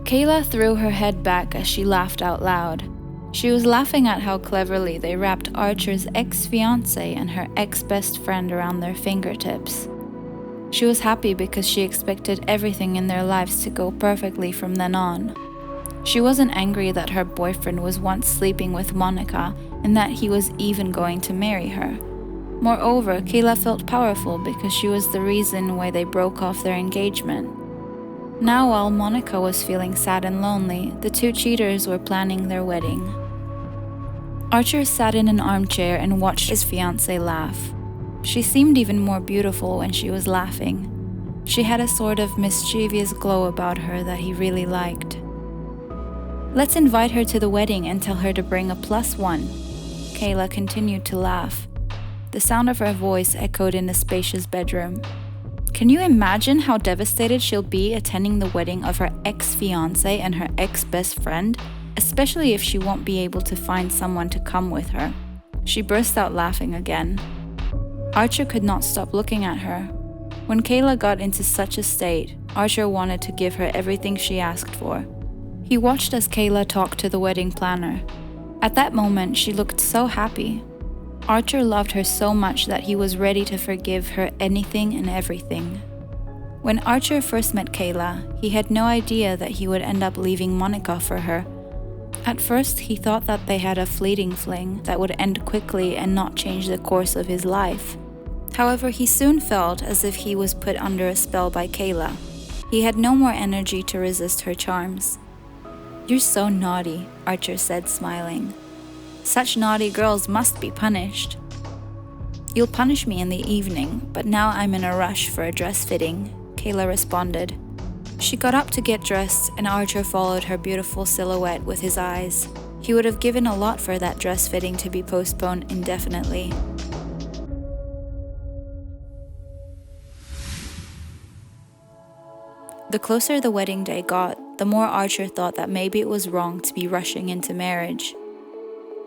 Kayla threw her head back as she laughed out loud. She was laughing at how cleverly they wrapped Archer's ex-fiancé and her ex-best friend around their fingertips. She was happy because she expected everything in their lives to go perfectly from then on. She wasn't angry that her boyfriend was once sleeping with Monica and that he was even going to marry her. Moreover, Kayla felt powerful because she was the reason why they broke off their engagement. Now, while Monica was feeling sad and lonely, the two cheaters were planning their wedding. Archer sat in an armchair and watched his fiancée laugh. She seemed even more beautiful when she was laughing. She had a sort of mischievous glow about her that he really liked. "Let's invite her to the wedding and tell her to bring a +1. Kayla continued to laugh. The sound of her voice echoed in the spacious bedroom. Can you imagine how devastated she'll be attending the wedding of her ex-fiancé and her ex-best friend, especially if she won't be able to find someone to come with her? She burst out laughing again. Archer could not stop looking at her. When Kayla got into such a state, Archer wanted to give her everything she asked for. He watched as Kayla talked to the wedding planner. At that moment, she looked so happy. Archer loved her so much that he was ready to forgive her anything and everything. When Archer first met Kayla, he had no idea that he would end up leaving Monica for her. At first, he thought that they had a fleeting fling that would end quickly and not change the course of his life. However, he soon felt as if he was put under a spell by Kayla. He had no more energy to resist her charms. "You're so naughty," Archer said, smiling. "Such naughty girls must be punished." "You'll punish me in the evening, but now I'm in a rush for a dress fitting," Kayla responded. She got up to get dressed, and Archer followed her beautiful silhouette with his eyes. He would have given a lot for that dress fitting to be postponed indefinitely. The closer the wedding day got, the more Archer thought that maybe it was wrong to be rushing into marriage.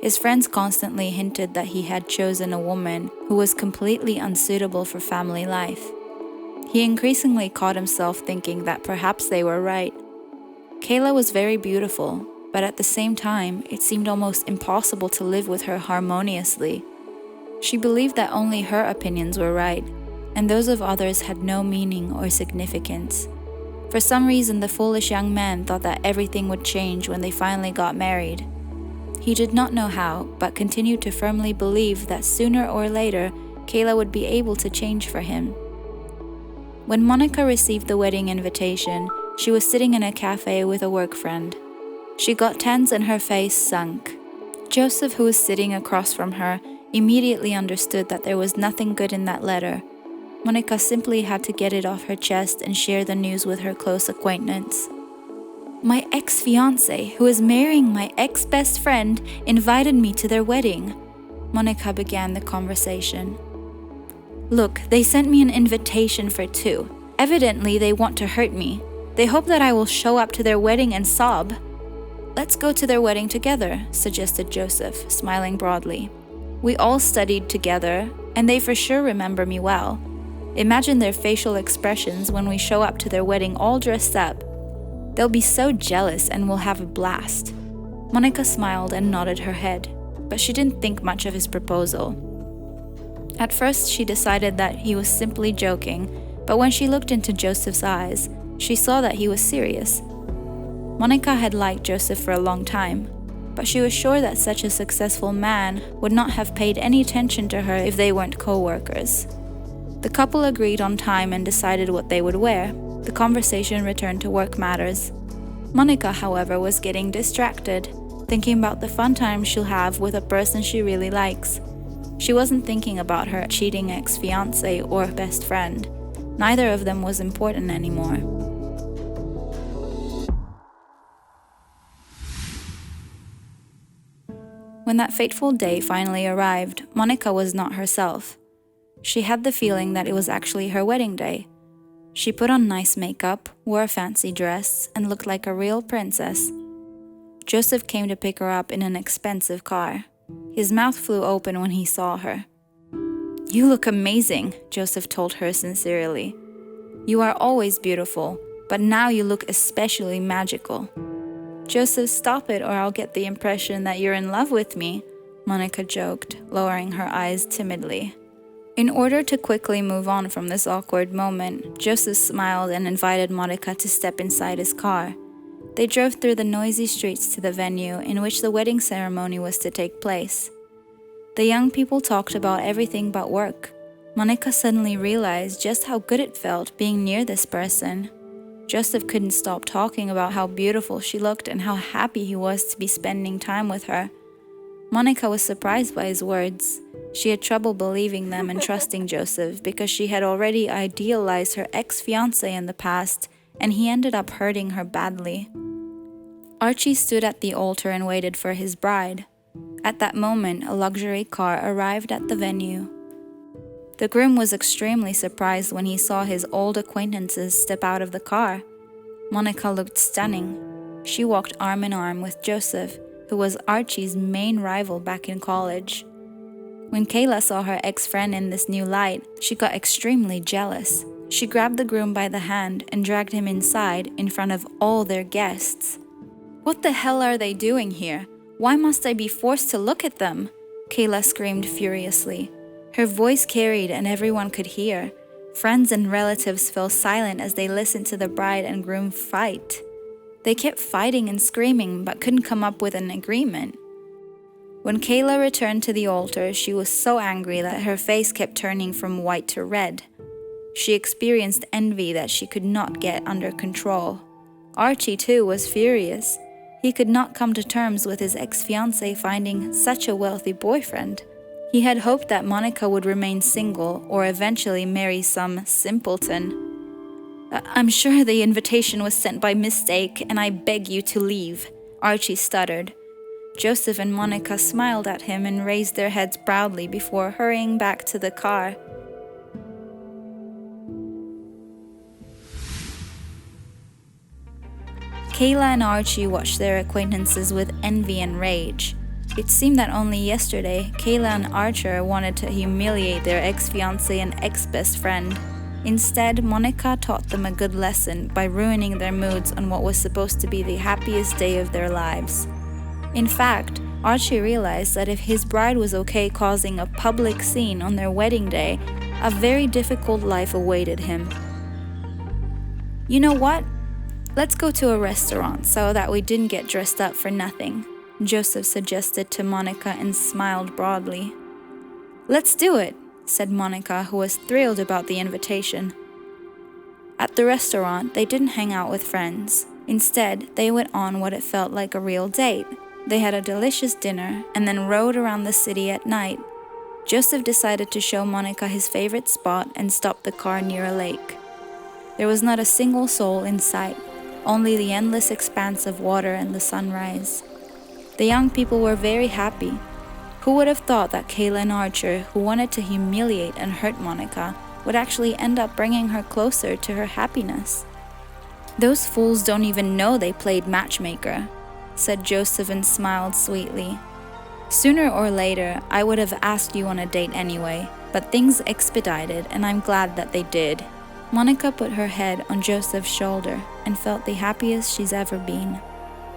His friends constantly hinted that he had chosen a woman who was completely unsuitable for family life. He increasingly caught himself thinking that perhaps they were right. Kayla was very beautiful, but at the same time, it seemed almost impossible to live with her harmoniously. She believed that only her opinions were right, and those of others had no meaning or significance. For some reason, the foolish young man thought that everything would change when they finally got married. He did not know how, but continued to firmly believe that sooner or later, Kayla would be able to change for him. When Monica received the wedding invitation, she was sitting in a cafe with a work friend. She got tense and her face sunk. Joseph, who was sitting across from her, immediately understood that there was nothing good in that letter. Monica simply had to get it off her chest and share the news with her close acquaintance. "My ex-fiancé, who is marrying my ex-best friend, invited me to their wedding," Monica began the conversation. "Look, they sent me an invitation for 2. Evidently, they want to hurt me. They hope that I will show up to their wedding and sob." "Let's go to their wedding together," suggested Joseph, smiling broadly. "We all studied together, and they for sure remember me well. Imagine their facial expressions when we show up to their wedding all dressed up. They'll be so jealous and we'll have a blast." Monica smiled and nodded her head, but she didn't think much of his proposal. At first, she decided that he was simply joking, but when she looked into Joseph's eyes, she saw that he was serious. Monica had liked Joseph for a long time, but she was sure that such a successful man would not have paid any attention to her if they weren't co-workers. The couple agreed on time and decided what they would wear. The conversation returned to work matters. Monica, however, was getting distracted, thinking about the fun time she'll have with a person she really likes. She wasn't thinking about her cheating ex-fiancé or best friend. Neither of them was important anymore. When that fateful day finally arrived, Monica was not herself. She had the feeling that it was actually her wedding day. She put on nice makeup, wore a fancy dress, and looked like a real princess. Joseph came to pick her up in an expensive car. His mouth flew open when he saw her. "You look amazing," Joseph told her sincerely. "You are always beautiful, but now you look especially magical." "Joseph, stop it, or I'll get the impression that you're in love with me," Monica joked, lowering her eyes timidly. In order to quickly move on from this awkward moment, Joseph smiled and invited Monica to step inside his car. They drove through the noisy streets to the venue in which the wedding ceremony was to take place. The young people talked about everything but work. Monica suddenly realized just how good it felt being near this person. Joseph couldn't stop talking about how beautiful she looked and how happy he was to be spending time with her. Monica was surprised by his words. She had trouble believing them and trusting Joseph because she had already idealized her ex-fiancé in the past, and he ended up hurting her badly. Archie stood at the altar and waited for his bride. At that moment, a luxury car arrived at the venue. The groom was extremely surprised when he saw his old acquaintances step out of the car. Monica looked stunning. She walked arm in arm with Joseph, who was Archie's main rival back in college. When Kayla saw her ex-friend in this new light, she got extremely jealous. She grabbed the groom by the hand and dragged him inside in front of all their guests. "What the hell are they doing here? Why must I be forced to look at them?" Kayla screamed furiously. Her voice carried and everyone could hear. Friends and relatives fell silent as they listened to the bride and groom fight. They kept fighting and screaming but couldn't come up with an agreement. When Kayla returned to the altar, she was so angry that her face kept turning from white to red. She experienced envy that she could not get under control. Archie, too, was furious. He could not come to terms with his ex-fiancé finding such a wealthy boyfriend. He had hoped that Monica would remain single or eventually marry some simpleton. "I'm sure the invitation was sent by mistake, and I beg you to leave," Archie stuttered. Joseph and Monica smiled at him and raised their heads proudly before hurrying back to the car. Kayla and Archie watched their acquaintances with envy and rage. It seemed that only yesterday, Kayla and Archer wanted to humiliate their ex-fiancé and ex-best friend. Instead, Monica taught them a good lesson by ruining their moods on what was supposed to be the happiest day of their lives. In fact, Archie realized that if his bride was okay causing a public scene on their wedding day, a very difficult life awaited him. "You know what? Let's go to a restaurant so that we didn't get dressed up for nothing," Joseph suggested to Monica and smiled broadly. "Let's do it," said Monica, who was thrilled about the invitation. At the restaurant, they didn't hang out with friends. Instead, they went on what it felt like a real date. They had a delicious dinner and then rode around the city at night. Joseph decided to show Monica his favorite spot and stopped the car near a lake. There was not a single soul in sight, only the endless expanse of water and the sunrise. The young people were very happy. Who would have thought that Kayla and Archer, who wanted to humiliate and hurt Monica, would actually end up bringing her closer to her happiness? "Those fools don't even know they played matchmaker," said Joseph and smiled sweetly. "Sooner or later, I would have asked you on a date anyway, but things expedited and I'm glad that they did." Monica put her head on Joseph's shoulder and felt the happiest she's ever been.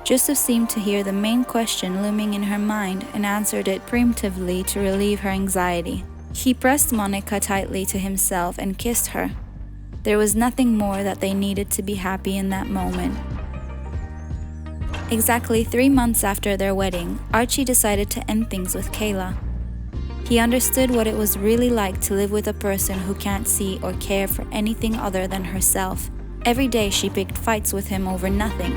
Joseph seemed to hear the main question looming in her mind and answered it preemptively to relieve her anxiety. He pressed Monica tightly to himself and kissed her. There was nothing more that they needed to be happy in that moment. Exactly 3 months after their wedding, Archie decided to end things with Kayla. He understood what it was really like to live with a person who can't see or care for anything other than herself. Every day she picked fights with him over nothing.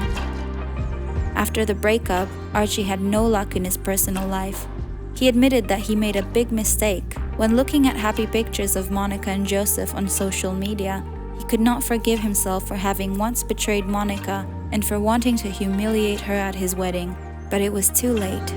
After the breakup, Archie had no luck in his personal life. He admitted that he made a big mistake. When looking at happy pictures of Monica and Joseph on social media, he could not forgive himself for having once betrayed Monica and for wanting to humiliate her at his wedding, but it was too late.